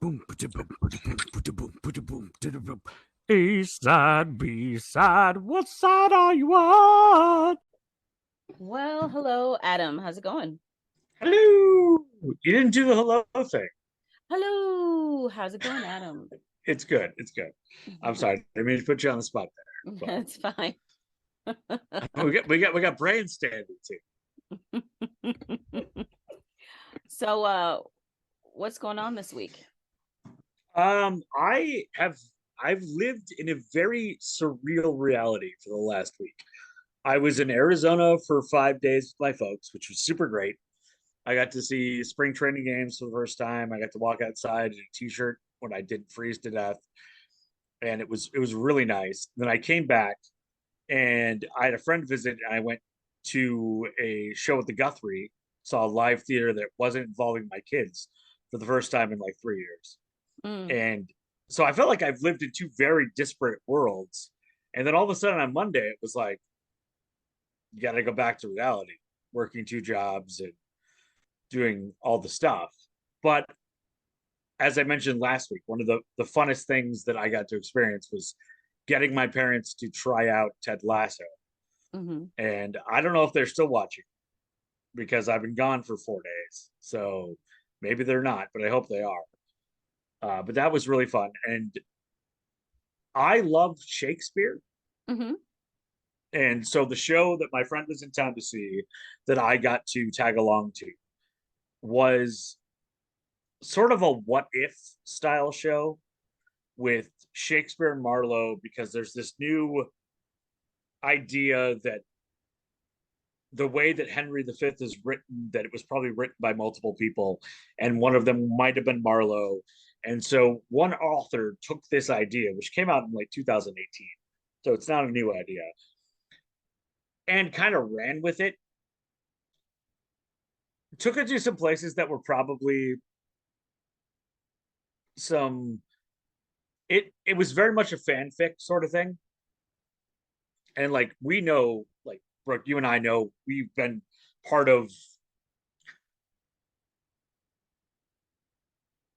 A side, B side, what side are you on? Well, hello, Adam. How's it going? Hello. You didn't do the hello thing. Hello. How's it going, Adam? It's good. It's good. I'm sorry. I mean to put you on the spot there, It's fine. but we got brain standing too. So, what's going on this week? I have I've lived in a very surreal reality for the last week. I was in Arizona for 5 days with my folks, which was super great. I got to see spring training games for the first time. I got to walk outside in a t-shirt when I didn't freeze to death, and it was really nice. Then I came back and I had a friend visit, and I went to a show at the Guthrie, saw a live theater that wasn't involving my kids for the first time in like 3 years. Mm. And so I felt like I've lived in two very disparate worlds. And then all of a sudden on Monday, it was like, you got to go back to reality, working two jobs and doing all the stuff. But as I mentioned last week, one of the funnest things that I got to experience was getting my parents to try out Ted Lasso. Hmm. And I don't know if they're still watching because I've been gone for 4 days. So maybe they're not, but I hope they are. But that was really fun. And I love Shakespeare. Hmm. And so the show that my friend was in town to see that I got to tag along to was sort of a what if style show with Shakespeare and Marlowe, because there's this new idea that the way that Henry V is written, that it was probably written by multiple people, and one of them might have been Marlowe. And so one author took this idea, which came out in like 2018. So it's not a new idea, and kind of ran with it. Took it to some places that were probably some it was very much a fanfic sort of thing. And like we know, like Brooke, you and I know we've been part of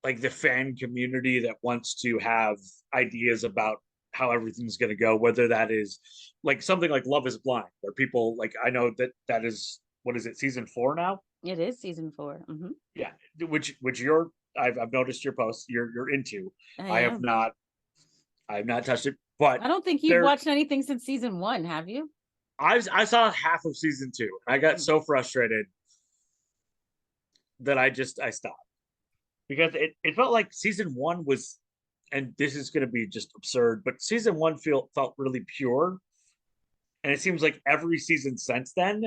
like the fan community that wants to have ideas about how everything's going to go, whether that is like something like Love is Blind, where people like I know that is what is it, season 4 now? It is season 4. Yeah, which you're I've noticed your posts you're into. I I have am. not I have not touched it, but I don't think you've there watched anything since season 1, have you? I saw half of season 2. I got Mm. so frustrated that I stopped because it felt like season 1 was, and this is going to be just absurd, but season 1 felt really pure, and it seems like every season since then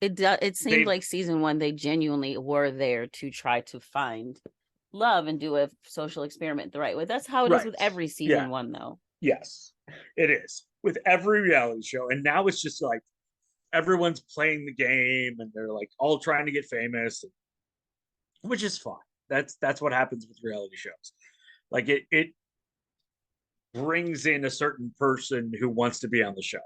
It seemed they've like season 1 they genuinely were there to try to find love and do a social experiment the right way. That's how it is right, with every yeah, season 1, though. yes, it is with every reality show, and now it's just like everyone's playing the game and they're like all trying to get famous, which is fine. That's what happens with reality shows. Like it brings in a certain person who wants to be on the show.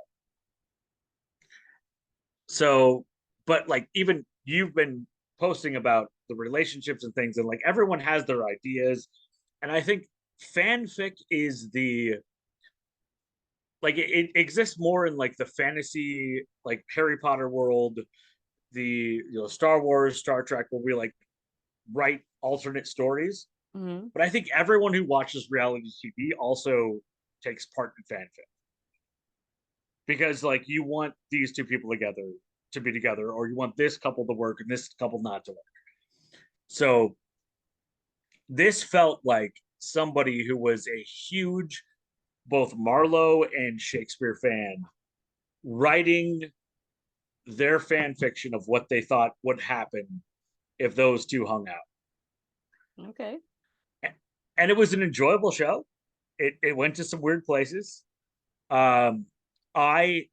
So, but like even you've been posting about the relationships and things, and like everyone has their ideas, and I think fanfic is the like it exists more in like the fantasy, like Harry Potter world, the Star Wars, Star Trek, where we like write alternate stories. Hmm. But I think everyone who watches reality TV also takes part in fanfic, because like you want these two people together to be together, or you want this couple to work and this couple not to work. So this felt like somebody who was a huge both Marlowe and Shakespeare fan writing their fan fiction of what they thought would happen if those two hung out. Okay. And it was an enjoyable show. It went to some weird places. Um, I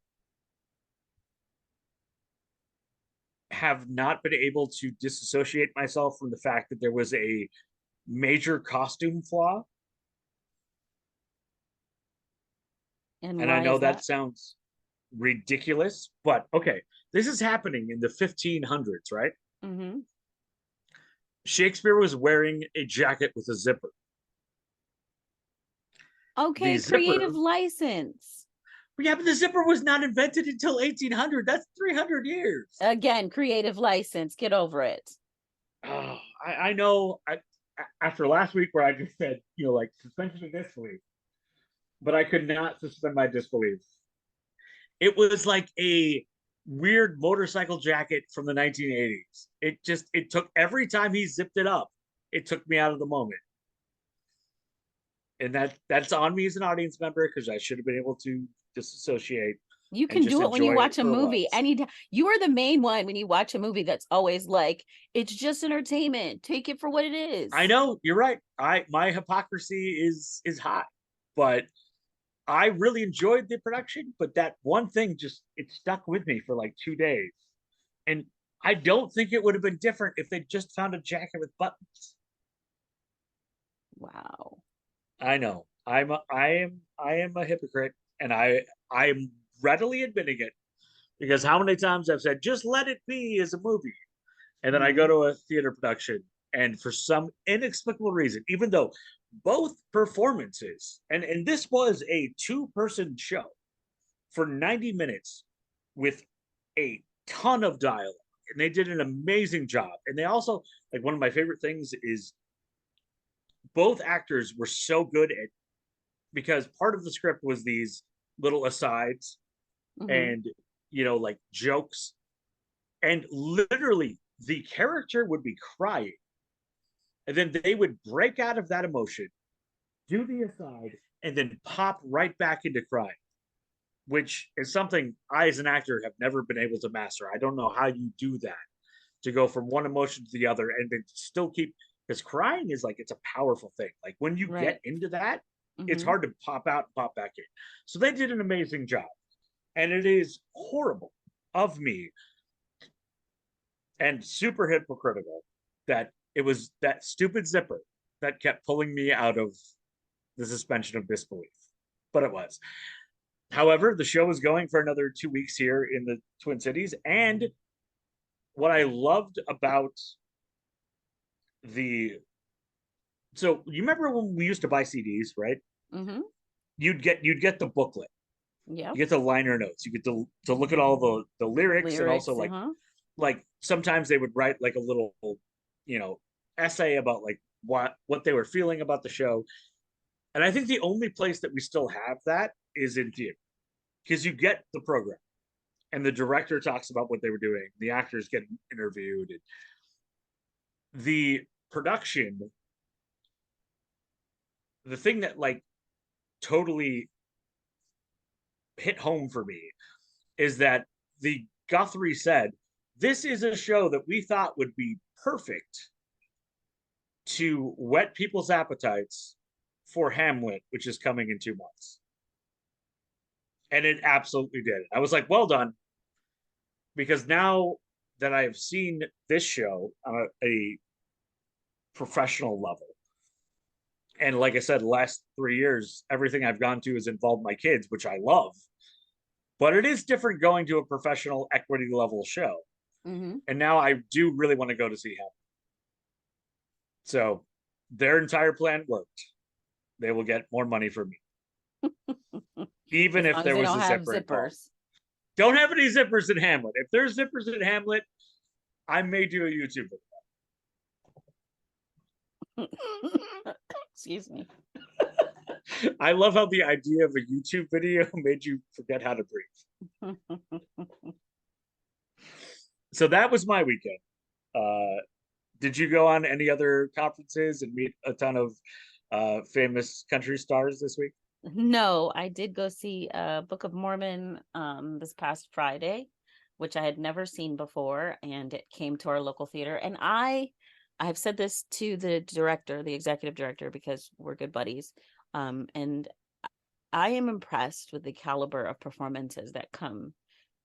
have not been able to disassociate myself from the fact that there was a major costume flaw. And And I why know is that that? sounds ridiculous, but okay, this is happening in the 1500s, right? Hmm. Shakespeare was wearing a jacket with a zipper. The Okay, creative zipper, license. yeah, but the zipper was not invented until 1800. That's 300 years. Again, creative license. Get over it. Oh, I know. After last week where I just said, like suspension of disbelief, but I could not suspend my disbelief. It was like a weird motorcycle jacket from the 1980s. It took every time he zipped it up, it took me out of the moment. And that's on me as an audience member because I should have been able to disassociate You and can just do it when you enjoy it watch a for it movie. was. Anytime you are the main one when you watch a movie that's always like, it's just entertainment. Take it for what it I is. know you're right. My hypocrisy is high, but I really enjoyed the production. But that one thing just it stuck with me for like 2 days, and I don't think it would have been different if they just found a jacket with buttons. Wow. I know. I am a hypocrite, and I'm readily admitting it because how many times I've said just let it be as a movie, and then I go Mhm. to a theater production, and for some inexplicable reason, even though both performances, and this was a two-person show for 90 minutes with a ton of dialogue, and they did an amazing job. And they also like one of my favorite things is both actors were so good at because part of the script was these little asides Mhm. and like jokes, and literally the character would be crying and then they would break out of that emotion, do the aside, and then pop right back into crying, which is something I as an actor have never been able to master. I don't know how you do that, to go from one emotion to the other and then still keep, because crying is like it's a powerful thing. Like when you get Right. into that, it's Mhm. hard to pop out and pop back in. So they did an amazing job. And it is horrible of me and super hypocritical that it was that stupid zipper that kept pulling me out of the suspension of disbelief. But it was. However, the show is going for another 2 weeks here in the Twin Cities. And what I loved about the so you remember when we used to buy CDs, right? Mhm. You'd get the booklet, you Yep. get the liner notes, you get to look at all the lyrics, and also Lyrics. Uh-huh. like sometimes they would write like a little you know essay about like what they were feeling about the show. And I think the only place that we still have that is in theater because you get the program and the director talks about what they were doing, the actors get interviewed, and the production. The thing that like totally hit home for me is that the Guthrie said, this is a show that we thought would be perfect to whet people's appetites for Hamlet, which is coming in 2 months. And it absolutely did. I was like, well done. Because now that I have seen this show on a professional level, and like I said, the last 3 years, everything I've gone to has involved my kids, which I love. But it is different going to a professional equity level show. Mhm. And now I do really want to go to see him. So their entire plan worked. They will get more money from me, even As if long as there they was don't a have zipper involved. zippers. Don't have any zippers in Hamlet. If there's zippers in Hamlet, I may do a YouTube Excuse me. video. I love how the idea of a YouTube video made you forget how to breathe. So that was my weekend. Did you go on any other conferences and meet a ton of famous country stars this week? No, I did go see Book of Mormon this past Friday, which I had never seen before, and it came to our local theater. And I've said this to the director, the executive director, because we're good buddies. And I am impressed with the caliber of performances that come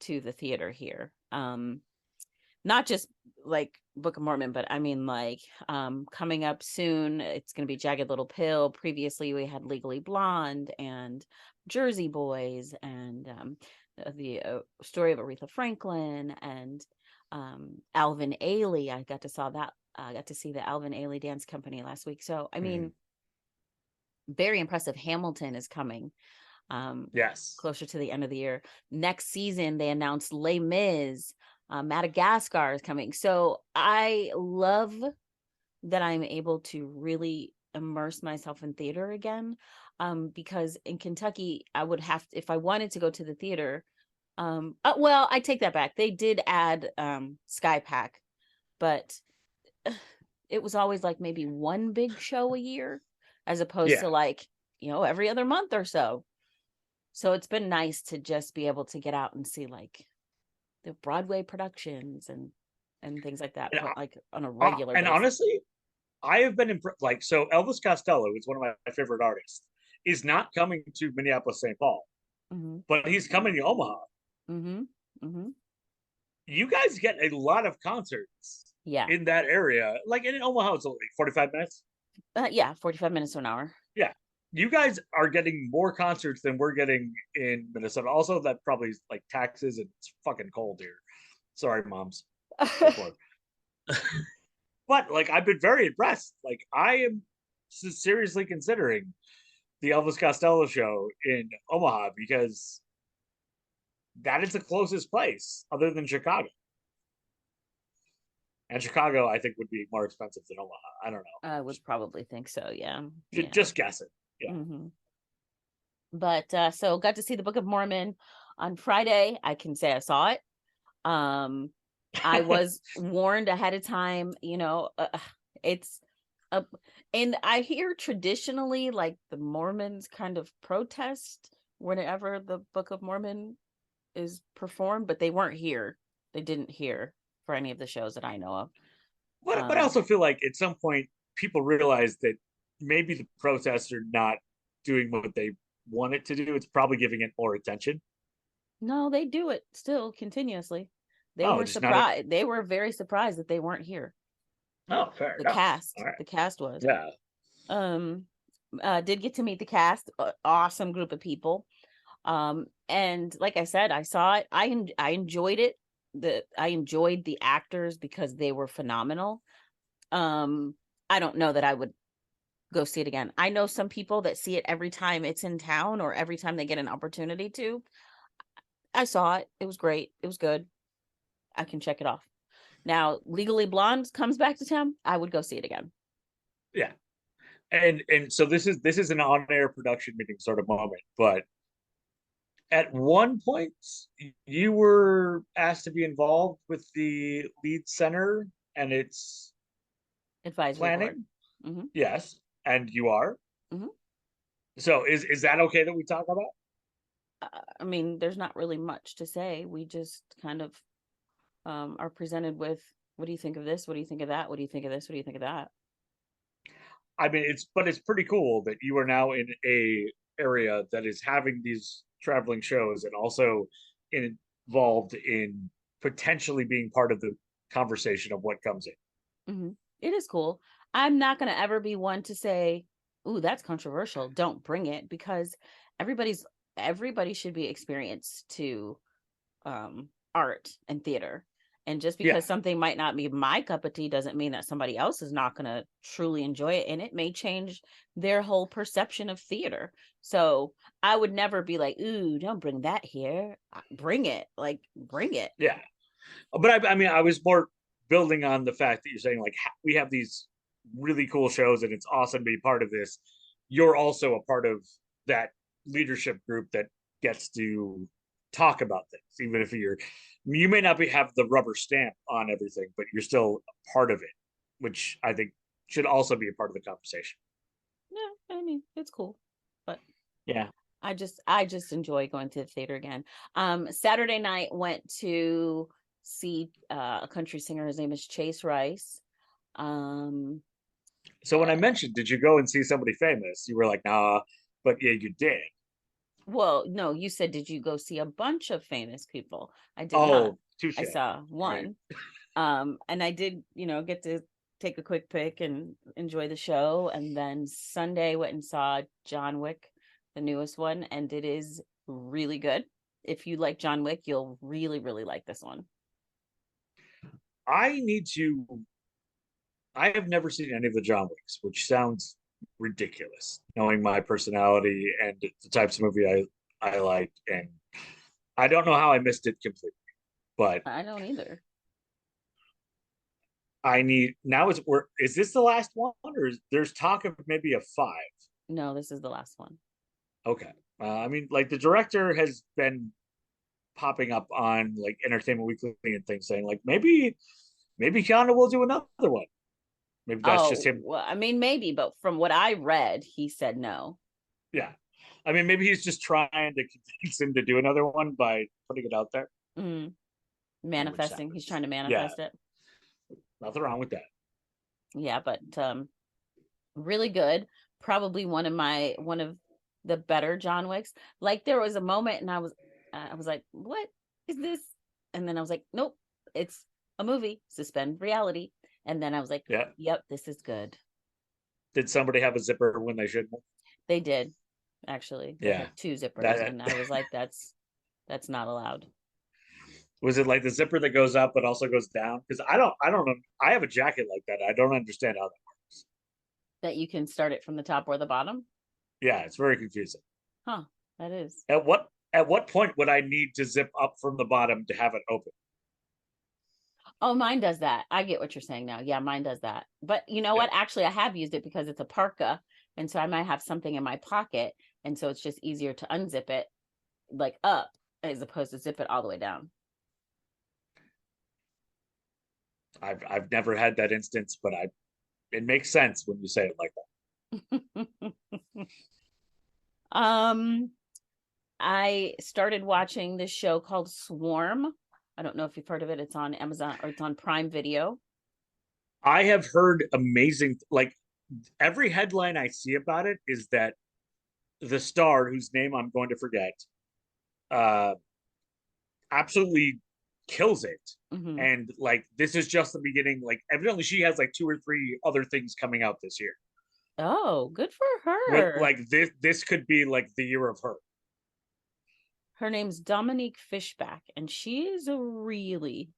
to the theater here. Not just like Book of Mormon, but I mean like coming up soon, it's gonna be Jagged Little Pill. Previously we had Legally Blonde and Jersey Boys and the story of Aretha Franklin and Alvin Ailey. I got to see the Alvin Ailey Dance Company last week. So I Mm-hmm. mean, very impressive. Hamilton is coming Yes. closer to the end of the year. Next season, they announced Les Mis. Madagascar is coming. So I love that I'm able to really immerse myself in theater again. Because in Kentucky, I would have to, if I wanted to go to the theater. Well, I take that back. They did add Sky Pack, but it was always like maybe one big show a year, as opposed Yeah. to like, every other month or so. So it's been nice to just be able to get out and see like the Broadway productions and things like that, And like on a regular basis. honestly, I have been impressed. Like, so Elvis Costello is one of my favorite artists. Is not coming to Minneapolis, St. Paul, Mm-hmm. but he's coming to Omaha. Mm-hmm. Mm-hmm. You guys get a lot of concerts Yeah. in that area. Like in Omaha, it's only 45 minutes. Yeah, 45 minutes to an hour. Yeah. You guys are getting more concerts than we're getting in Minnesota. Also, that probably is like taxes and it's fucking cold here. Sorry, moms. Go for it. But like, I've been very impressed. Like, I am seriously considering the Elvis Costello show in Omaha because that is the closest place other than Chicago. And Chicago, I think, would be more expensive than Omaha. I don't know. I would probably think so. Yeah. Yeah. Just guessing. Yeah. Mm-hmm. But so got to see the Book of Mormon on Friday. I can say I saw it. I was warned ahead of time, it's a, and I hear traditionally like the Mormons kind of protest whenever the Book of Mormon is performed, but they weren't here. They didn't hear for any of the shows that I know of. But I also feel like at some point people realize that maybe the protests are not doing what they want it to do. It's probably giving it more attention. No, they do it still continuously. They Oh, were just not a. surprised. They were very surprised that they weren't here. Oh, fair The enough. cast, All right. the cast was. Yeah. Um, did get to meet the cast. Awesome group of people. And like I said, I saw it. I enjoyed it. I enjoyed the actors because they were phenomenal. Um, I don't know that I would go see it again. I know some people that see it every time it's in town or every time they get an opportunity to. I saw it. It was great. It was good. I can check it off. Now, Legally Blonde comes back to town. I would go see it again. Yeah. And so this is an on-air production meeting sort of moment, but at one point you were asked to be involved with the lead center and its Advisory board. planning. Mm-hmm. Yes, and you are. Mm-hmm. So is that okay that we talk about? I mean, there's not really much to say. We just kind of are presented with, what do you think of this? What do you think of that? What do you think of this? What do you think of that? I mean, it's pretty cool that you are now in a area that is having these traveling shows and also involved in potentially being part of the conversation of what comes in. Mm-hmm. It is cool. I'm not going to ever be one to say, "Ooh, that's controversial. Don't bring it," because everybody's everybody should be experienced to art and theater. And just Yeah, because something might not be my cup of tea doesn't mean that somebody else is not going to truly enjoy it. And it may change their whole perception of theater. So I would never be like, "Ooh, don't bring that here." Bring it. Like, bring it. yeah. But I mean, I was more building on the fact that you're saying like we have these really cool shows and it's awesome to be part of this. You're also a part of that leadership group that gets to talk about things, even if you may not have the rubber stamp on everything, but you're still a part of it, which I think should also be a part of the conversation. Yeah, I mean, it's cool. But Yeah. I just enjoy going to the theater again. Saturday night went to see a country singer. His name is Chase Rice. Um, So when I mentioned, did you go and see somebody famous? You were like, nah, but yeah, you did. well, no, you said, did you go see a bunch of famous people? I did not. Oh, touche. I saw All right. one. And I did, get to take a quick pic and enjoy the show. And then Sunday went and saw John Wick, the newest one, and it is really good. If you like John Wick, you'll really, really like this one. I need to. I have never seen any of the John Wicks, which sounds ridiculous, knowing my personality and the types of movie I like, and I don't know how I missed it completely, but I don't either. I need now. Is this the last one, or there's talk of maybe a five? No, this is the last one. Okay, I mean, like the director has been popping up on like Entertainment Weekly and things saying like maybe Keanu will do another one. Maybe that's just Oh, him. well, I mean, maybe, but from what I read, he said no. Yeah, I mean, maybe he's just trying to convince him to do another one by putting it out there, Mm, which manifesting. He's happens. trying to Yeah, manifest it. nothing wrong with that. Yeah, but really good. Probably one of the better John Wicks. Like there was a moment and I was like, what is this? And then I was like, nope, it's a movie. Suspend reality. And then I was like, Yeah. yep, this is good. Did somebody have a zipper when they shouldn't? They did, actually. They Yeah. had two zippers, That and I was like, that's not allowed. was it like the zipper that goes up but also goes down? Because I don't know. I have a jacket like that. I don't understand how that works. That you can start it from the top or the bottom. Yeah, it's very confusing. Huh, that is. At what point would I need to zip up from the bottom to have it open? Oh, mine does that. I get what you're saying now. Yeah, mine does that. But you know Yeah. what? Actually, I have used it because it's a parka. And so I might have something in my pocket. And so it's just easier to unzip it like up as opposed to zip it all the way down. I've never had that instance, but I it makes sense when you say it like um, I started watching this show called Swarm. I don't know if you've heard of it. It's on Amazon or it's on Prime Video. that. I have heard amazing like every headline I see about it is that the star whose name I'm going to forget uh absolutely kills it. Hmm. And like this is just the beginning. Like evidently she has like two or three other things coming out this year. Oh, good for With her. like this could be like the year of her. Her name's Dominique Fishback, and she is a really,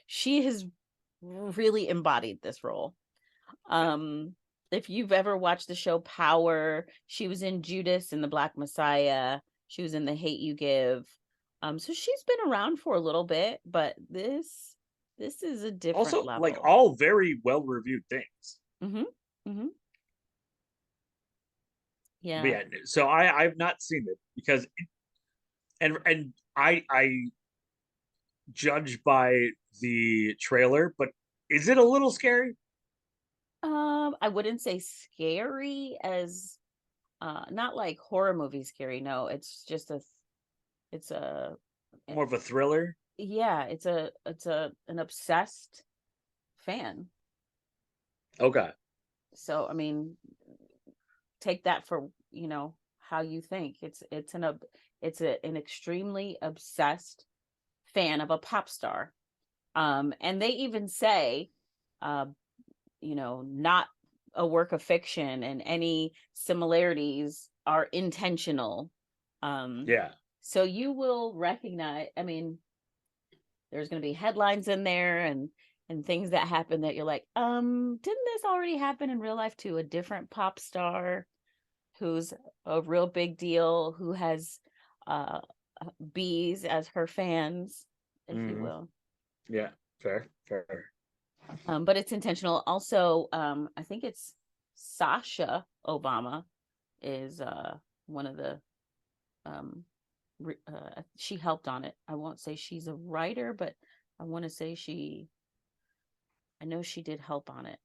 she has really embodied this role. Um, if you've ever watched the show Power, she was in Judas and the Black Messiah. She was in The Hate You Give. So she's been around for a little bit, but this is a different Also, like level. all very well reviewed things. Mm-hmm. Mm-hmm. But Yeah. yeah, so I've not seen it because and I judge by the trailer, but is it a little scary? I wouldn't say scary as not like horror movie scary. No, it's just it's a More of a thriller? yeah, it's a an obsessed fan. Okay. So I mean, take that for how you think. An extremely obsessed fan of a pop star. And they even say, uh, not a work of fiction, and any similarities are intentional. Um, Yeah. so you will recognize. I mean, there's going to be headlines in there and things that happen that you're like, didn't this already happen in real life to a different pop star who's a real big deal, who has uh bees as her fans, if you Mm-hmm. will. Yeah. Fair. But it's intentional. Also, I think it's Sasha Obama is one of the um she helped on it. I won't say she's a writer, but I want to say I know she did help on it.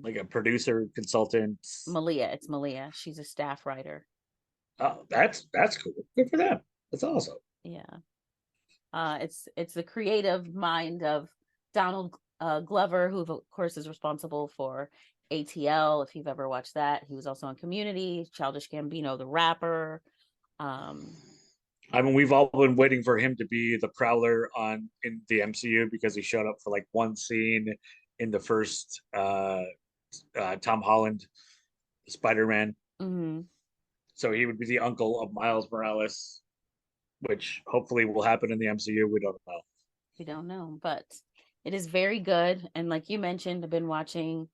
Like a producer, consultant. Malia, it's Malia. She's a staff writer. Oh, that's cool. Good for them. That's awesome. Yeah. It's the creative mind of Donald Glover, who of course is responsible for ATL. If you've ever watched that, he was also on Community. Childish Gambino, the rapper. Um, I mean, we've all been waiting for him to be the Prowler on in the MCU because he showed up for like one scene in the first Tom Holland Spider-Man. mhm, So he would be the uncle of Miles Morales, which hopefully will happen in the MCU. We don't know. we don't know, but it is very good. And like you mentioned, I've been watching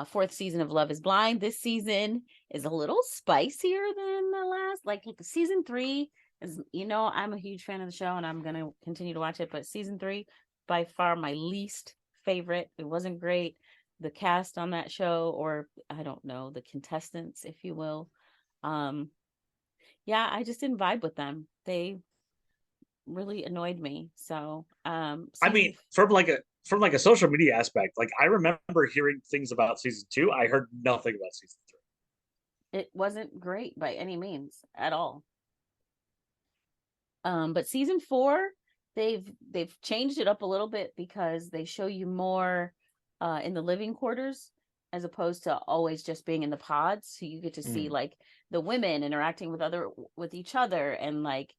Fourth season of Love is Blind. This season is a little spicier than the last. Like season 3 is, I'm a huge fan of the show and I'm gonna continue to watch it. But season 3, by far my least favorite. It wasn't great. The cast on that show, or I don't know, the contestants, if you will. Yeah, I just didn't vibe with them. They really annoyed me. So, I season mean, from like a social media aspect, like I remember hearing things about season 2. I heard nothing about season 3. it wasn't great by any means at all. But season 4, they've changed it up a little bit because they show you more in the living quarters as opposed to always just being in the pods. So you get to see like the women interacting with each other and like,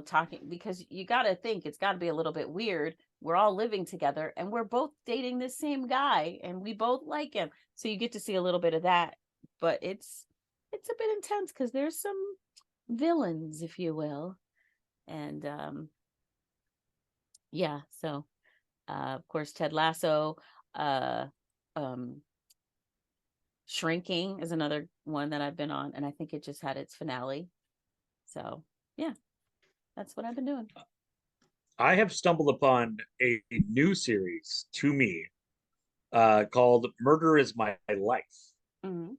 talking, because you got to think it's got to be a little bit weird. We're all living together and we're both dating the same guy and we both like him. So you get to see a little bit of that, but it's a bit intense because there's some villains, if you will. And yeah, so of course Ted Lasso, uh Shrinking is another one that I've been on, and I think it just had its finale. So yeah, that's what I've been doing. I have stumbled upon a new series to me called Murder is My Life. Mm-hmm.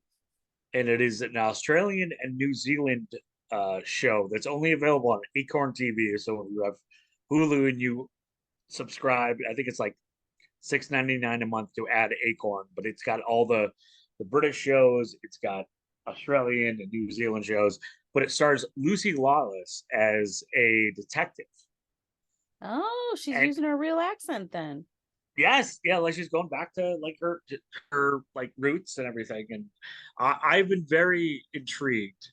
And it is an Australian and New Zealand show that's only available on Acorn TV. So if you have Hulu and you subscribe, I think it's like $6.99 a month to add Acorn, but it's got all the British shows, it's got Australian and New Zealand shows, but it stars Lucy Lawless as a detective. Oh, she's And using her real accent then. yes, yeah, like she's going back to like her like roots and everything, and I've been very intrigued.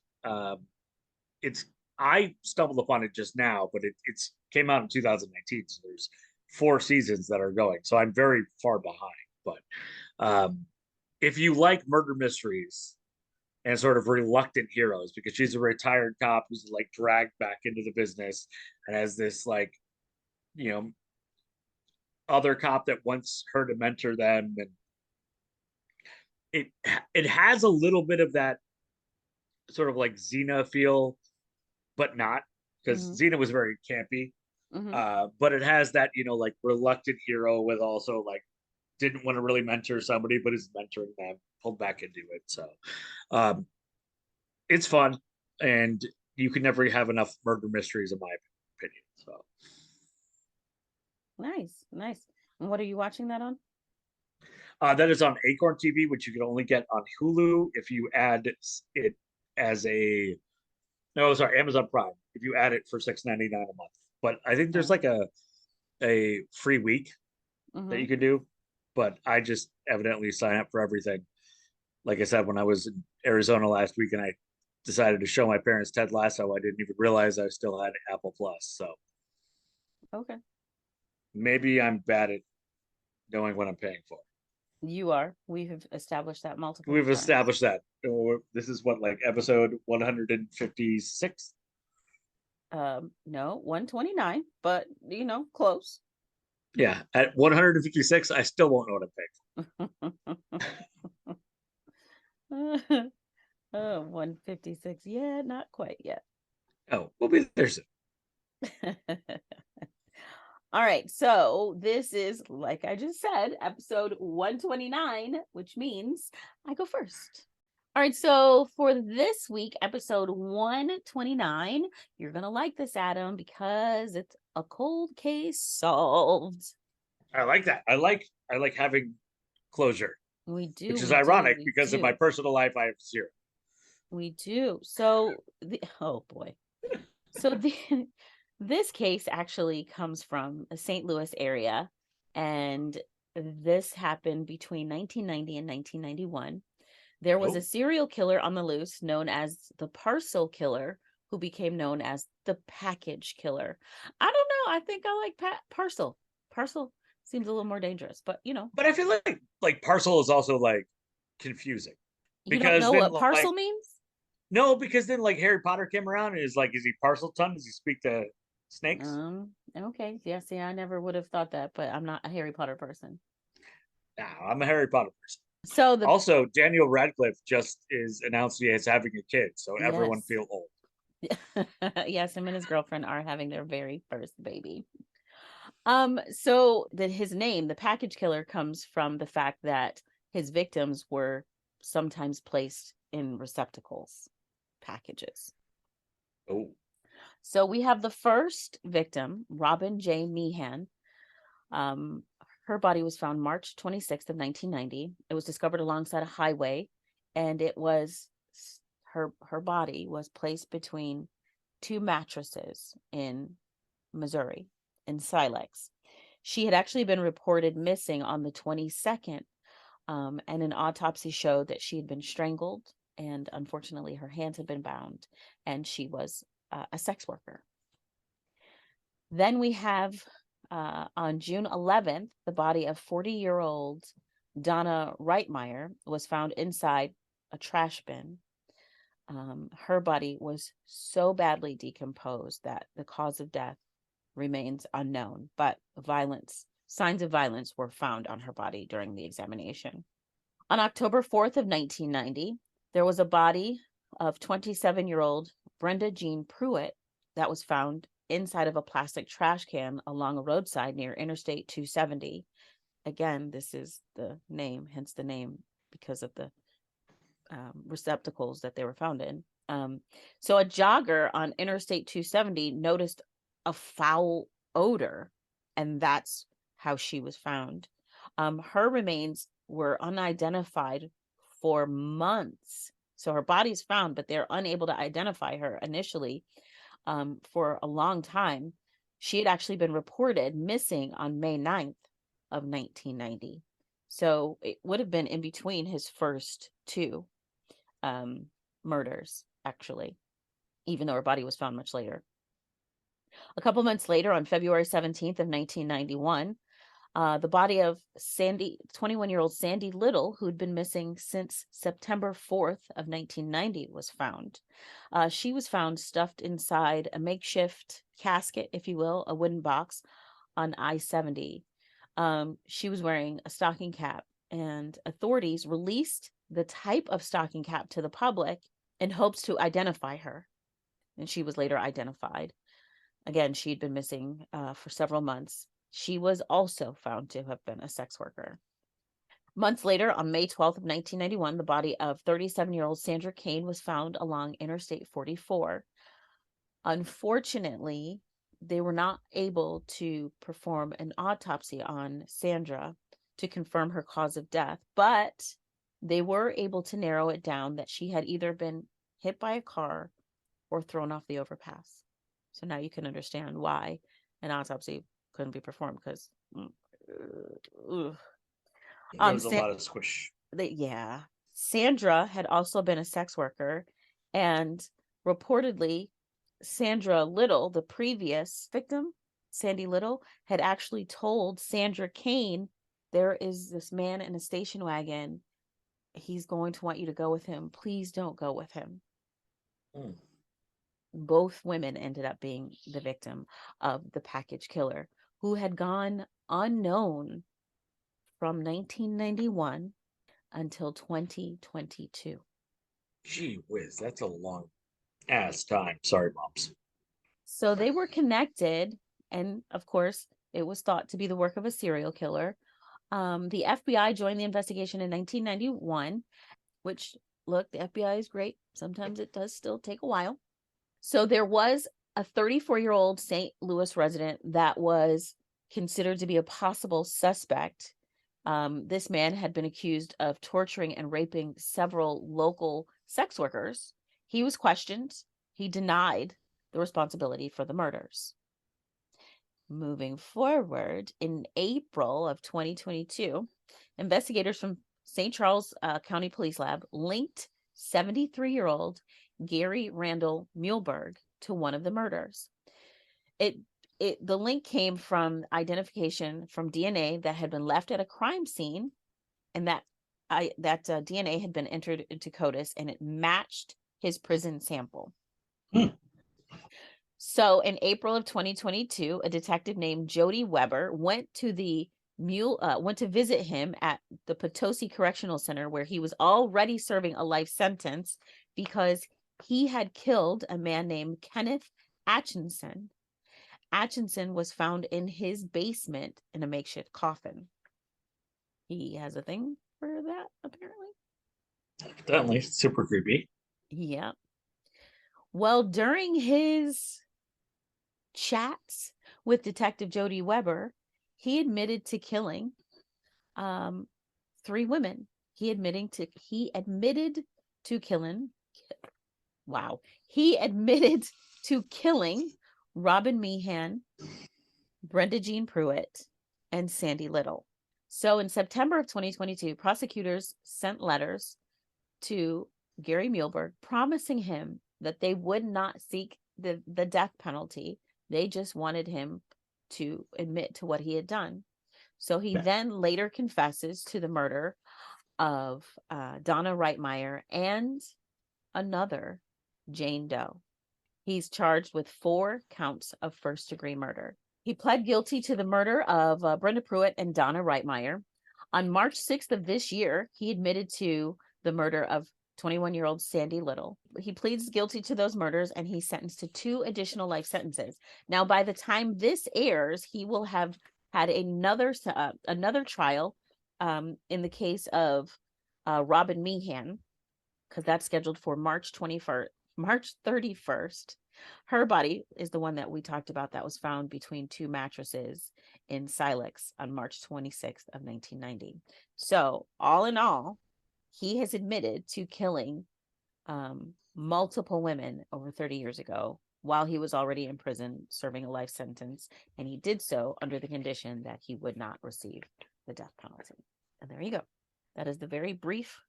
It's I stumbled upon it just now, but it's came out in 2019, so there's 4 seasons that are going, so I'm very far behind. But if you like murder mysteries and sort of reluctant heroes, because she's a retired cop who's like dragged back into the business and has this like you know other cop that wants her to mentor them, and it it has a little bit of that sort of like Xena feel, but not, because Mm-hmm. Xena was very campy. Mm-hmm. But it has that like reluctant hero with also like didn't want to really mentor somebody, but is mentoring them, pulled back into it. So um, it's fun, and you can never have enough murder mysteries, in my opinion. So Nice, nice. And what are you watching that on? that is on Acorn TV, which you can only get on Hulu if you add it as a no, sorry, Amazon Prime. If you add it for $6.99 a month, but I think there's Oh. like a free week that Mm-hmm. you can do. But I just evidently sign up for everything. Like I said, when I was in Arizona last week and I decided to show my parents Ted Lasso, I didn't even realize I still had Apple Plus. So Okay. maybe I'm bad at knowing what I'm paying for. You are. We have established that multiple We've times. established that. This is what, like episode 156. No, 129, but close. Yeah, at 156, I still won't know what I'm Oh, 156. Yeah, not quite yet. paying for. Oh, we'll be there soon. All right. So this is, like I just said, episode 129, which means I go first. All right. So for this week, episode 129, you're going to like this, Adam, because it's a cold case solved. I like that. I like having closure, We do. which is We do. ironic We because in my do. personal life I have zero. We do. So, oh boy. So this case actually comes from the St. Louis area, and this happened between 1990 and 1991. There was a Oh, serial killer on the loose known as the parcel killer, who became known as the package killer. I don't know. I think I like parcel. Parcel seems a little more dangerous, but but I feel like parcel is also like confusing you don't because know then what parcel like means? no, because then like Harry Potter came around and is like, is he parcel tongue? Does he speak to snakes? Okay. Yeah, see, I never would have thought that, but I'm not a Harry Potter person. No, I'm a Harry Potter person. So the Also, Daniel Radcliffe just is announced he is having a kid, so everyone yes. feel old. Yes, him and his girlfriend are having their very first baby. So that his name, the package killer, comes from the fact that his victims were sometimes placed in receptacles, packages. Oh, So we have the first victim, Robin J. Meehan. Um, her body was found March 26th of 1990. It was discovered alongside a highway, and it was her body was placed between two mattresses in Missouri, in Silex. She had actually been reported missing on the 22nd, and an autopsy showed that she had been strangled, and unfortunately, her hands had been bound, and she was a sex worker. Then we have on June 11th, the body of 40-year-old Donna Reitmeyer was found inside a trash bin. Her body was so badly decomposed that the cause of death remains unknown, but signs of violence were found on her body during the examination. On October 4th of 1990, there was a body of 27-year-old Brenda Jean Pruitt that was found inside of a plastic trash can along a roadside near Interstate 270. Again, this is the name, hence the name, because of the receptacles that they were found in. So a jogger on Interstate 270 noticed a foul odor, and that's how she was found. Her remains were unidentified for months. So her body's found, but they're unable to identify her initially for a long time. She had actually been reported missing on May 9th of 1990. So it would have been in between his first two murders, actually, even though her body was found much later. A couple months later, on February 17th of 1991, the body of 21-year-old Sandy Little, who'd been missing since September 4th of 1990, was found. She was found stuffed inside a makeshift casket, if you will, a wooden box on I-70. She was wearing a stocking cap, and authorities released the type of stocking cap to the public in hopes to identify her. And she was later identified. Again, she'd been missing for several months. She was also found to have been a sex worker. Months later, on May 12th of 1991, the body of 37-year-old Sandra Kane was found along Interstate 44. Unfortunately, they were not able to perform an autopsy on Sandra to confirm her cause of death, but they were able to narrow it down that she had either been hit by a car or thrown off the overpass. So now you can understand why an autopsy couldn't be performed, because there was a lot of squish. yeah. Sandra had also been a sex worker, and reportedly Sandra Little, the previous victim, Sandy Little, had actually told Sandra Kane, there is this man in a station wagon. He's going to want you to go with him. Please don't go with him. Mm. Both women ended up being the victim of the package killer, who had gone unknown from 1991 until 2022. Gee whiz, that's a long ass time. Sorry, moms. So they were connected, and of course, it was thought to be the work of a serial killer. The FBI joined the investigation in 1991, which, look, the FBI is great. Sometimes it does still take a while. So there was a 34-year-old St. Louis resident that was considered to be a possible suspect. This man had been accused of torturing and raping several local sex workers. He was questioned. He denied the responsibility for the murders. Moving forward, in April of 2022, investigators from St. Charles County Police Lab linked 73-year-old Gary Randall Muehlberg to one of the murders. The link came from identification from DNA that had been left at a crime scene, and that DNA had been entered into CODIS, and it matched his prison sample. So in April of 2022, a detective named Jody Weber went to the went to visit him at the Potosi Correctional Center, where he was already serving a life sentence because he had killed a man named Kenneth Atchison. Atchison was found in his basement in a makeshift coffin. He has a thing for that, apparently. Definitely super creepy. Yeah. Well, during his chats with Detective Jody Weber, he admitted to killing 3 women. He admitted to killing. Wow. He admitted to killing Robin Meehan, Brenda Jean Pruitt, and Sandy Little. So in September of 2022, prosecutors sent letters to Gary Muehlberg promising him that they would not seek the death penalty. They just wanted him to admit to what he had done. So he then later confesses to the murder of Donna Reitmeyer and another Jane Doe. He's charged with 4 counts of first-degree murder. He pled guilty to the murder of Brenda Pruitt and Donna Reitmeyer. On March 6th of this year, he admitted to the murder of 21-year-old Sandy Little. He pleads guilty to those murders, and he's sentenced to 2 additional life sentences. Now, by the time this airs, he will have had another trial in the case of Robin Meehan, because that's scheduled for March 31st. Her body is the one that we talked about that was found between 2 mattresses in Silex on March 26th of 1990. So all in all, he has admitted to killing multiple women over 30 years ago while he was already in prison serving a life sentence. And he did so under the condition that he would not receive the death penalty. And there you go. That is the very brief,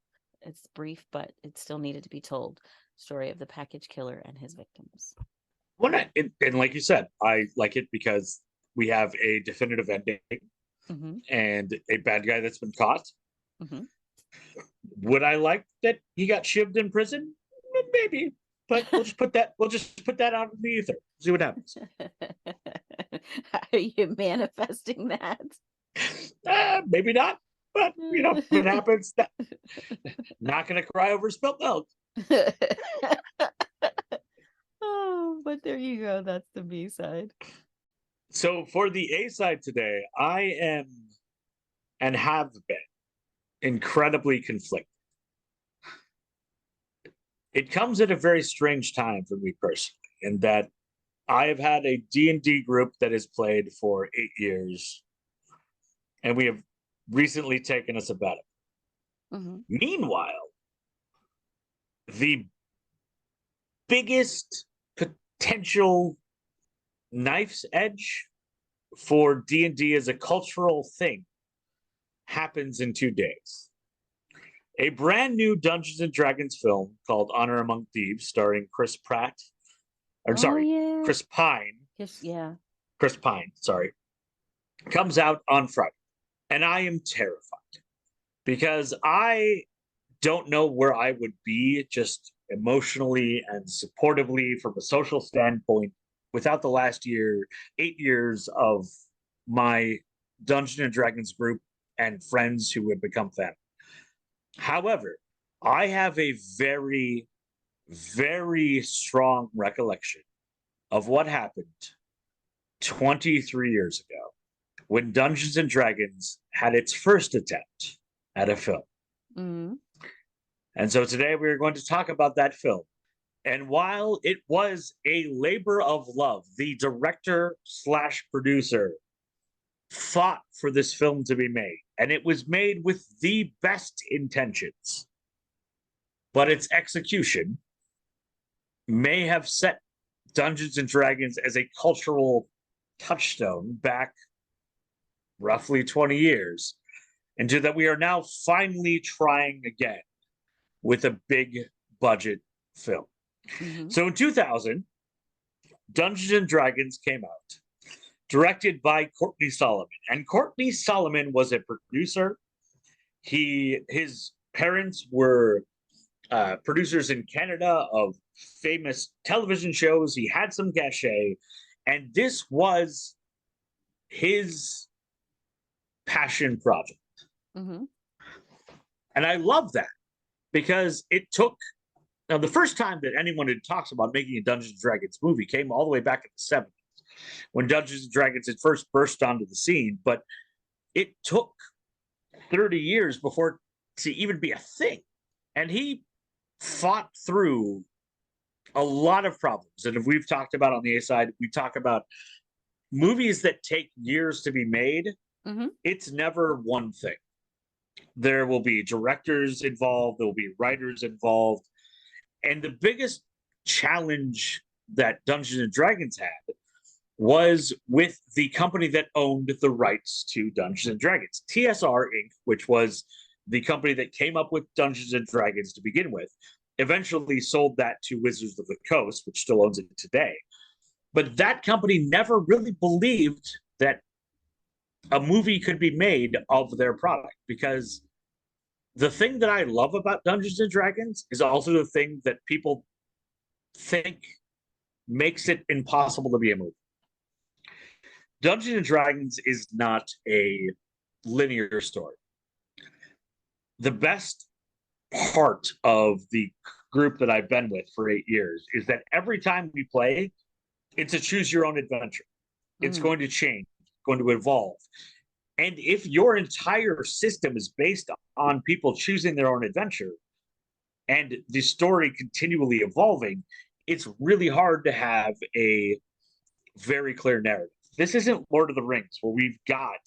it's brief, but it still needed to be told, story of the package killer and his victims. Well, and like you said, I like it because we have a definitive ending and a bad guy that's been caught. Would I like that he got shivved in prison? Maybe, but we'll just put that out in the ether. See what happens. Are you manifesting that? Maybe not, but if it happens, not gonna cry over spilled milk. Oh, but there you go. That's the B side. So for the A side today, I am and have been incredibly conflicted. It comes at a very strange time for me personally, in that I have had a D&D group that has played for 8 years, and we have recently taken a sabbatical. Meanwhile, the biggest potential knife's edge for D&D as a cultural thing happens in 2 days. A brand new Dungeons and Dragons film called Honor Among Thieves, starring Chris Pine. Chris Pine, comes out on Friday. And I am terrified because I don't know where I would be just emotionally and supportively from a social standpoint without the last 8 years of my Dungeons and Dragons group and friends who have become family. However, I have a very, very strong recollection of what happened 23 years ago when Dungeons and Dragons had its first attempt at a film. And so today we're going to talk about that film. And while it was a labor of love, the director/producer fought for this film to be made, and it was made with the best intentions. But its execution may have set Dungeons and Dragons as a cultural touchstone back roughly 20 years, into that we are now finally trying again with a big budget film. So in 2000, Dungeons and Dragons came out, directed by Courtney Solomon. And Courtney Solomon was a producer. His parents were producers in Canada of famous television shows. He had some cachet, and this was his passion project. Mm-hmm. And I love that because it took, now the first time that anyone had talked about making a Dungeons and Dragons movie came all the way back in the 70s when Dungeons and Dragons had first burst onto the scene, but it took 30 years before to even be a thing. And he fought through a lot of problems. And if we've talked about on the A side, we talk about movies that take years to be made. Mm-hmm. It's never one thing. There will be directors involved, there will be writers involved. And the biggest challenge that Dungeons and Dragons had was with the company that owned the rights to Dungeons and Dragons, TSR Inc., which was the company that came up with Dungeons and Dragons to begin with, eventually sold that to Wizards of the Coast, which still owns it today. But that company never really believed that a movie could be made of their product, because the thing that I love about Dungeons and Dragons is also the thing that people think makes it impossible to be a movie. Dungeons and Dragons is not a linear story. The best part of the group that I've been with for 8 years is that every time we play, it's a choose your own adventure. It's going to change, going to evolve. And if your entire system is based on people choosing their own adventure and the story continually evolving, it's really hard to have a very clear narrative. This isn't Lord of the Rings, where we've got,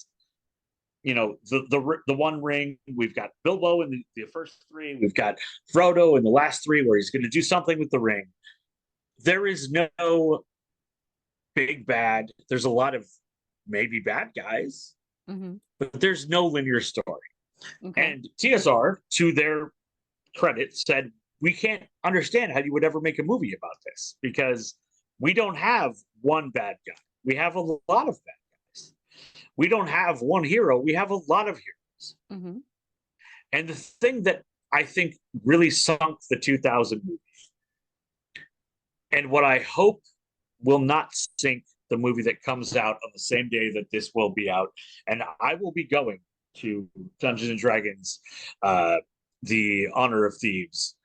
the One Ring. We've got Bilbo in the first three. We've got Frodo in the last three, where he's going to do something with the ring. There is no big bad. There's a lot of maybe bad guys, but there's no linear story. Okay. And TSR, to their credit, said, we can't understand how you would ever make a movie about this, because we don't have one bad guy. We have a lot of bad guys. We don't have one hero. We have a lot of heroes. Mm-hmm. And the thing that I think really sunk the 2000 movie, and what I hope will not sink the movie that comes out on the same day that this will be out, and I will be going to Dungeons and Dragons, the Honor of Thieves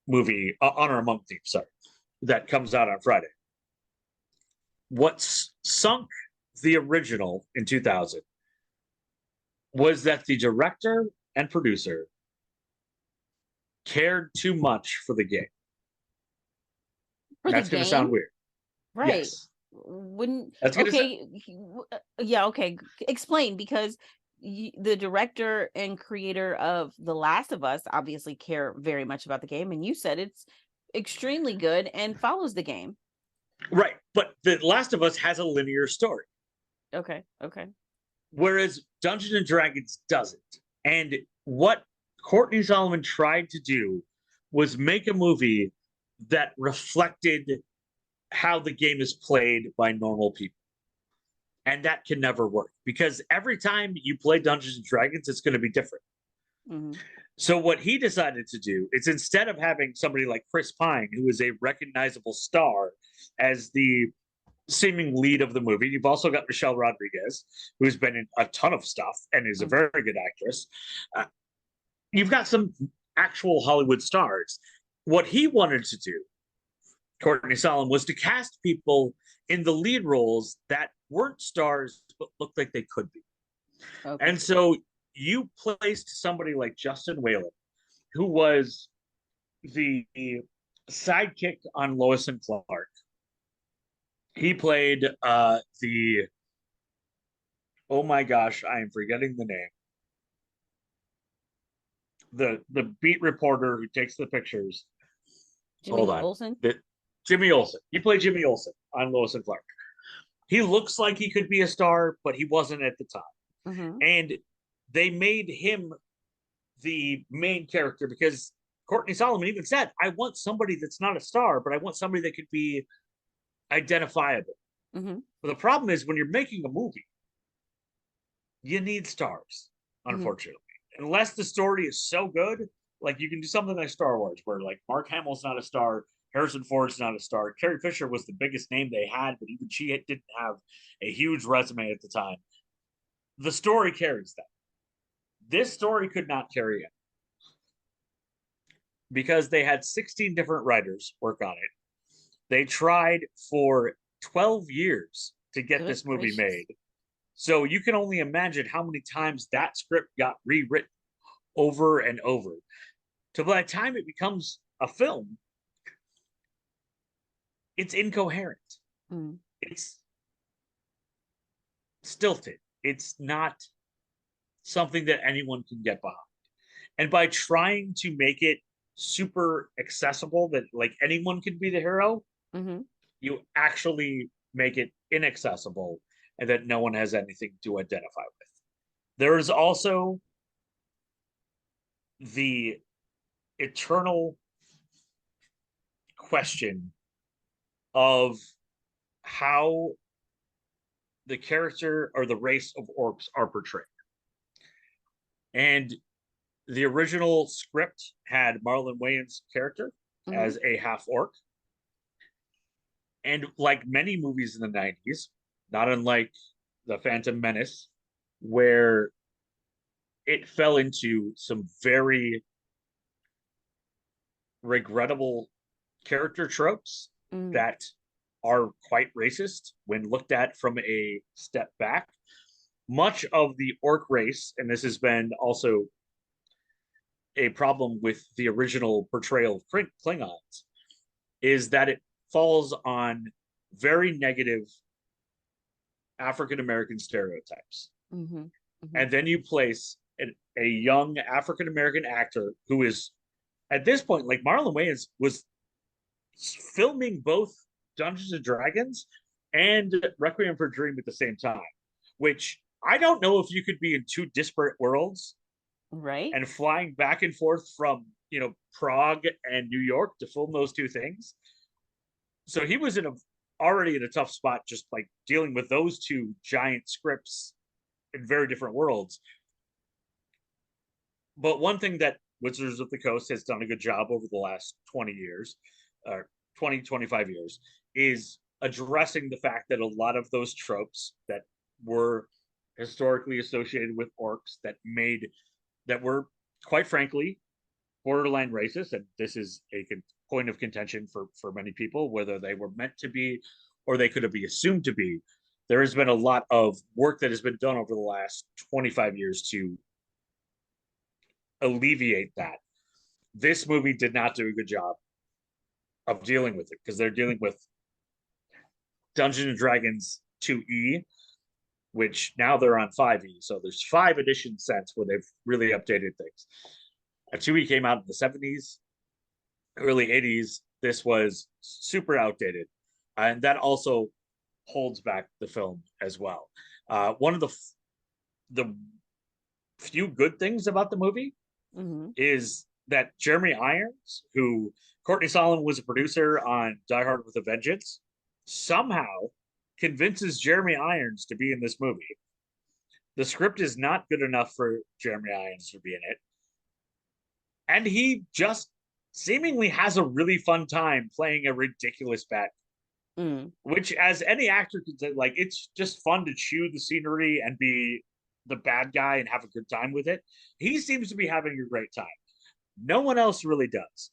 movie, Honor Among Thieves, sorry, that comes out on Friday. What sunk the original in 2000 was that the director and producer cared too much for the game. That's going to sound weird. Right. Yes. Wouldn't, okay. Yeah, okay. Explain, because the director and creator of The Last of Us obviously care very much about the game, and you said it's extremely good and follows the game. Right, but The Last of Us has a linear story. Okay. Whereas Dungeons and Dragons doesn't. And what Courtney Solomon tried to do was make a movie that reflected how the game is played by normal people. And that can never work, because every time you play Dungeons and Dragons, it's going to be different. Mm-hmm. So what he decided to do is, instead of having somebody like Chris Pine, who is a recognizable star, as the seeming lead of the movie, you've also got Michelle Rodriguez, who's been in a ton of stuff and is a very good actress. You've got some actual Hollywood stars. What he wanted to do, Courtney Solomon, was to cast people in the lead roles that weren't stars but looked like they could be. Okay. And so you placed somebody like Justin Whalen, who was the sidekick on Lois and Clark. He played oh my gosh, I am forgetting the name. The beat reporter who takes the pictures. Jimmy Olsen? Jimmy Olsen. He played Jimmy Olsen on Lois and Clark. He looks like he could be a star, but he wasn't at the time. Mm-hmm. And they made him the main character because Courtney Solomon even said, I want somebody that's not a star, but I want somebody that could be identifiable. Mm-hmm. But the problem is, when you're making a movie, you need stars, unfortunately. Mm-hmm. Unless the story is so good, like you can do something like Star Wars, where like Mark Hamill's not a star, Harrison Ford's not a star. Carrie Fisher was the biggest name they had, but even she didn't have a huge resume at the time. the story carries that. This story could not carry it because they had 16 different writers work on it. They tried for 12 years to get Good this movie gracious. made. So you can only imagine how many times that script got rewritten over and over. So by the time it becomes a film, it's incoherent. Mm. It's stilted. It's not something that anyone can get behind. And by trying to make it super accessible that like anyone can be the hero, Mm-hmm. you actually make it inaccessible and that no one has anything to identify with. There is also the eternal question of how the character or the race of orcs are portrayed. And the original script had Marlon Wayans' character Mm-hmm. as a half orc. And like many movies in the 90s, not unlike The Phantom Menace, where it fell into some very regrettable character tropes Mm. that are quite racist when looked at from a step back. Much of the orc race, and this has been also a problem with the original portrayal of Klingons, is that it falls on very negative African American stereotypes. Mm-hmm. Mm-hmm. And then you place a young African American actor who is, at this point, like Marlon Wayans was filming both Dungeons and Dragons and Requiem for a Dream at the same time, which I don't know if you could be in two disparate worlds Right. and flying back and forth from, Prague and New York to film those two things. So he was already in a tough spot, just like dealing with those two giant scripts in very different worlds. But one thing that Wizards of the Coast has done a good job over the last 20 years, or 20, 25 years, is addressing the fact that a lot of those tropes that were historically associated with orcs that were, quite frankly, borderline racist, and this is a point of contention for many people, whether they were meant to be or they could be assumed to be. There has been a lot of work that has been done over the last 25 years to alleviate that. This movie did not do a good job of dealing with it because they're dealing with Dungeons and Dragons 2E, which now they're on 5E. So there's 5 editions since where they've really updated things. 2E came out in the 70s, early 80s. This was super outdated. And that also holds back the film as well. One of the few good things about the movie Mm-hmm. is that Jeremy Irons, who Courtney Solomon was a producer on Die Hard with a Vengeance, somehow convinces Jeremy Irons to be in this movie. The script is not good enough for Jeremy Irons to be in it. And he just seemingly has a really fun time playing a ridiculous bad, Mm. which as any actor can say, like it's just fun to chew the scenery and be the bad guy and have a good time with it. He seems to be having a great time. No one else really does.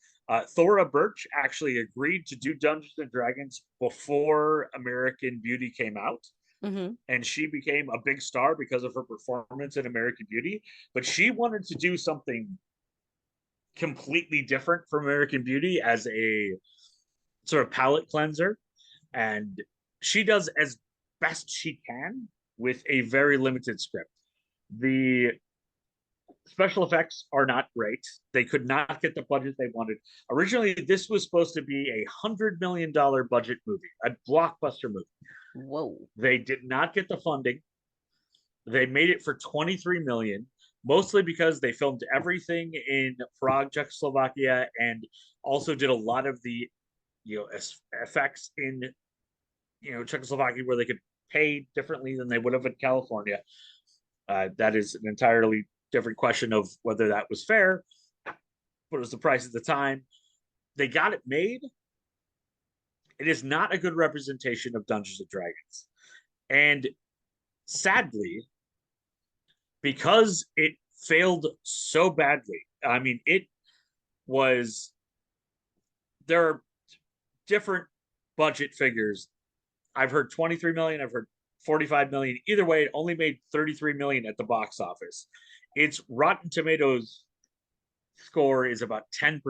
Thora Birch actually agreed to do Dungeons and Dragons before American Beauty came out, Mm-hmm. and she became a big star because of her performance in American Beauty. But she wanted to do something completely different from American Beauty as a sort of palate cleanser, and she does as best she can with a very limited script. The special effects are not great. They could not get the budget they wanted. Originally, this was supposed to be $100 million budget movie, a blockbuster movie. Whoa. They did not get the funding. They made it for 23 million, mostly because they filmed everything in Prague, Czechoslovakia, and also did a lot of the effects in Czechoslovakia where they could pay differently than they would have in California. That is an entirely different question of whether that was fair, but it was the price at the time. They got it made. It is not a good representation of Dungeons and Dragons. And sadly, because it failed so badly. I mean, it was, there are different budget figures. I've heard 23 million, I've heard 45 million. Either way, it only made 33 million at the box office. Its Rotten Tomatoes score is about 10%.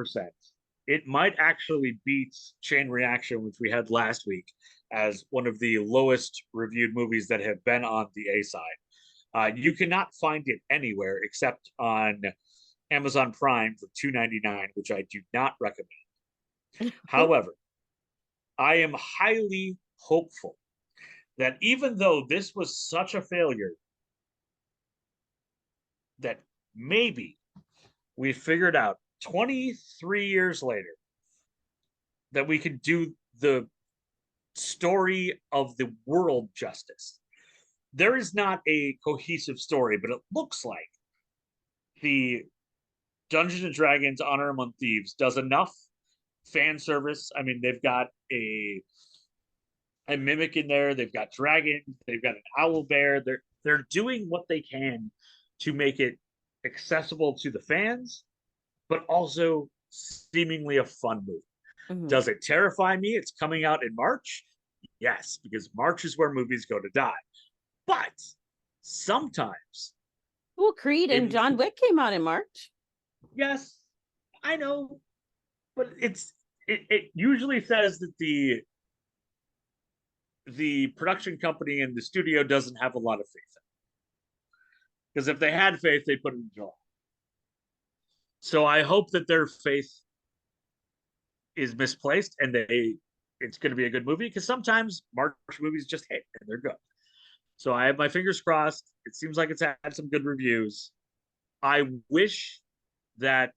It might actually beat Chain Reaction, which we had last week, as one of the lowest reviewed movies that have been on the A side. You cannot find it anywhere except on Amazon Prime for $2.99, which I do not recommend. However, I am highly hopeful that even though this was such a failure, that maybe we figured out 23 years later that we could do the story of the world justice. There is not a cohesive story, but it looks like the Dungeons and Dragons Honor Among Thieves does enough fan service. I mean, they've got a mimic in there, they've got dragons, they've got an owl bear. They're doing what they can to make it accessible to the fans, but also seemingly a fun movie. Mm-hmm. Does it terrify me? It's coming out in March. Yes, because March is where movies go to die. But sometimes, well, Creed and John Wick came out in March. Yes, I know, but it usually says that the production company and the studio doesn't have a lot of faith in it. Because if they had faith, they'd put it in July. So I hope that their faith is misplaced and it's going to be a good movie, because sometimes March movies just hit and they're good. So I have my fingers crossed. It seems like it's had some good reviews. I wish that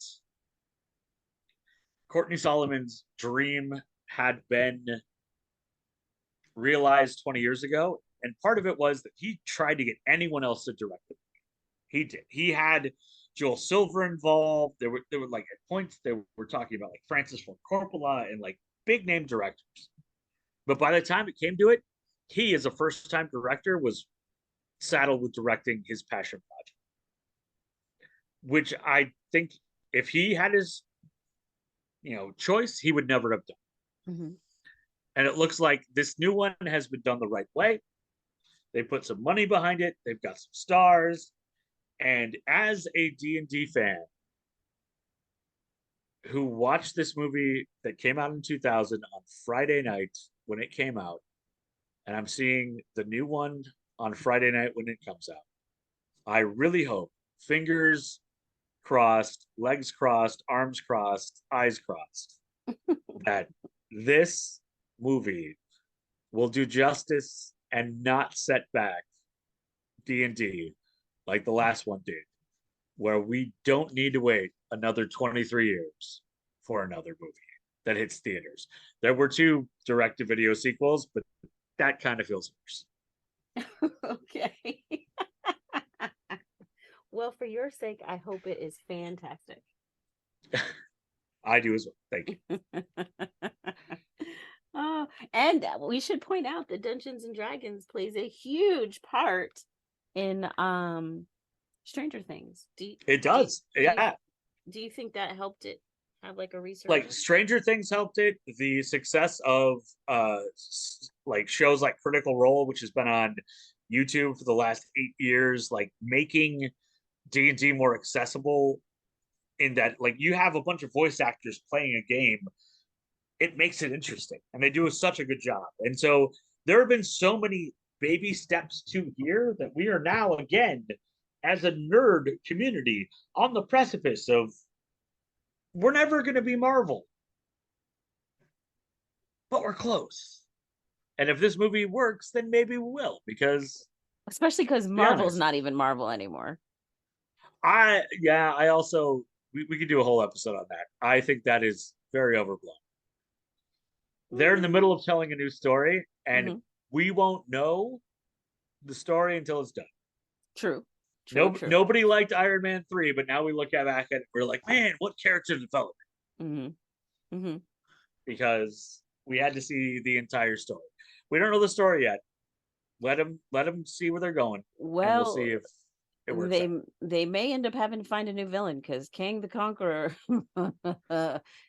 Courtney Solomon's dream had been realized 20 years ago. And part of it was that he tried to get anyone else to direct it. He did. He had Joel Silver involved. There were like at points they were talking about like Francis Ford Coppola and like big name directors. But by the time it came to it, he, as a first time director, was saddled with directing his passion project, which I think if he had his choice, he would never have done. Mm-hmm. And it looks like this new one has been done the right way. They put some money behind it. They've got some stars. And as a D&D fan who watched this movie that came out in 2000 on Friday night when it came out, and I'm seeing the new one on Friday night when it comes out, I really hope, fingers crossed, legs crossed, arms crossed, eyes crossed, that this movie will do justice and not set back D&D like the last one did, where we don't need to wait another 23 years for another movie that hits theaters. There were 2 direct-to-video sequels, but that kind of feels worse. Okay. Well, for your sake, I hope it is fantastic. I do as well. Thank you. Oh, and we should point out that Dungeons and Dragons plays a huge part in Stranger Things. It does. Do you think that helped it have like a research? Like Stranger Things helped it. The success of like shows like Critical Role, which has been on YouTube for the last 8 years, like making D&D more accessible, in that like you have a bunch of voice actors playing a game, it makes it interesting, and they do such a good job. And so there have been so many baby steps to here that we are now again, as a nerd community, on the precipice of, we're never going to be Marvel, but we're close. And if this movie works, then maybe we will, because especially because Marvel's not even Marvel anymore. I also we could do a whole episode on that. I think that is very overblown. They're in the middle of telling a new story, and we won't know the story until it's done. True. Nobody liked Iron Man 3, but now we look back at it, we're like, man, what character development? Because we had to see the entire story. We don't know the story yet. Let them see where they're going. Well, we'll see if It works they out. they may end up having to find a new villain because Kang the Conqueror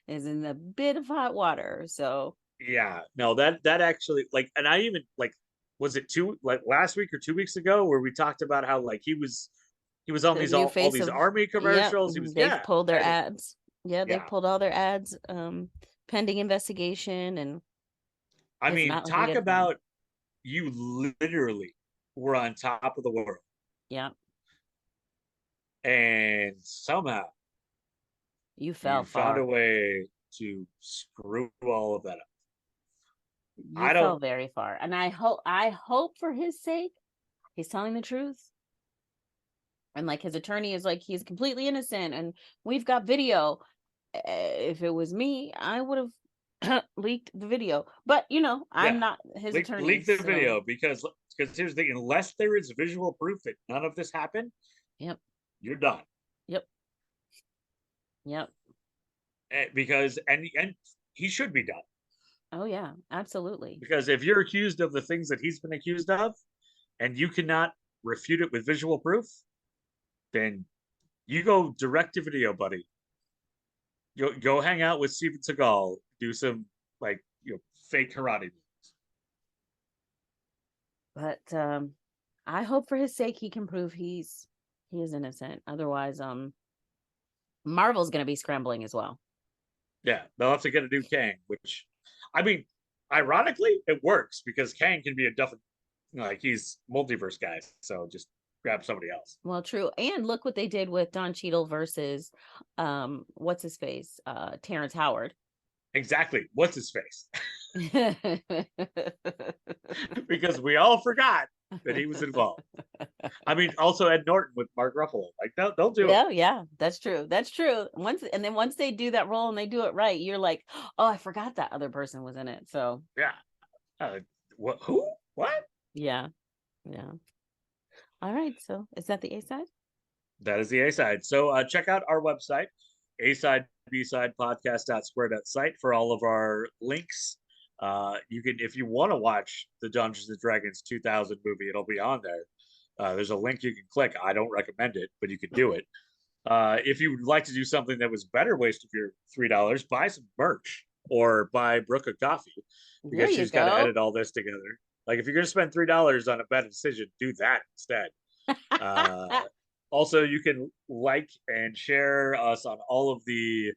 is in a bit of hot water. So Yeah, no, that actually like, and I even like, was it two like last week or 2 weeks ago where we talked about how like he was on the these new all face these of, army yep, commercials. He was, they've yeah, pulled their and ads. Yeah, they've yeah. pulled all their ads, pending investigation, and I it's mean, not looking talk good for him. about, you literally were on top of the world, Yeah, and somehow you fell you found a far. way to screw all of that up. You I fell don't. very far, and I hope for his sake he's telling the truth. And like his attorney is like, he's completely innocent, and we've got video. If it was me, I would have leaked the video. But I'm Yeah, not his attorney, leak the so video, because here's the thing: unless there is visual proof that none of this happened, yep, you're done. yep, yep. Because and he should be done, Oh yeah, absolutely. because if you're accused of the things that he's been accused of, and you cannot refute it with visual proof, then you go direct to video, buddy. Go hang out with Steven Seagal, do some like fake karate moves. But I hope for his sake he can prove he is innocent. Otherwise, Marvel's gonna be scrambling as well. Yeah, they'll have to get a new Kang, which, I mean, ironically, it works because Kang can be a different, like, he's multiverse guy, so just grab somebody else. Well, true. And look what they did with Don Cheadle versus what's his face? Terrence Howard. Exactly. What's his face? Because we all forgot that he was involved. I mean, also Ed Norton with Mark Ruffalo. Like, they'll do it. Yeah, yeah, that's true. That's true. Once they do that role and they do it right, you're like, oh, I forgot that other person was in it. So Yeah. What? Who? What? yeah, yeah. All right. So is that the A side? That is the A side. So check out our website, A side, B side podcast.square.site, for all of our links. You can, if you want to watch the Dungeons and Dragons 2000 movie, it'll be on there. There's a link you can click. I don't recommend it, but you can do it. If you would like to do something that was better waste of your $3, buy some merch or buy Brooke a coffee, There because you she's got to go. edit all this together. Like, if you're going to spend $3 on a bad decision, do that instead. Uh, Also, you can like and share us on all of the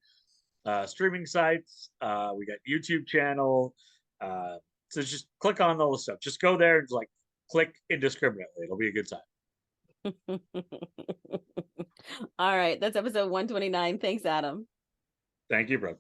streaming sites. We got YouTube channel. So just click on all the stuff. Just go there and like click indiscriminately. It'll be a good time. All right. That's episode 129. Thanks, Adam. Thank you, bro.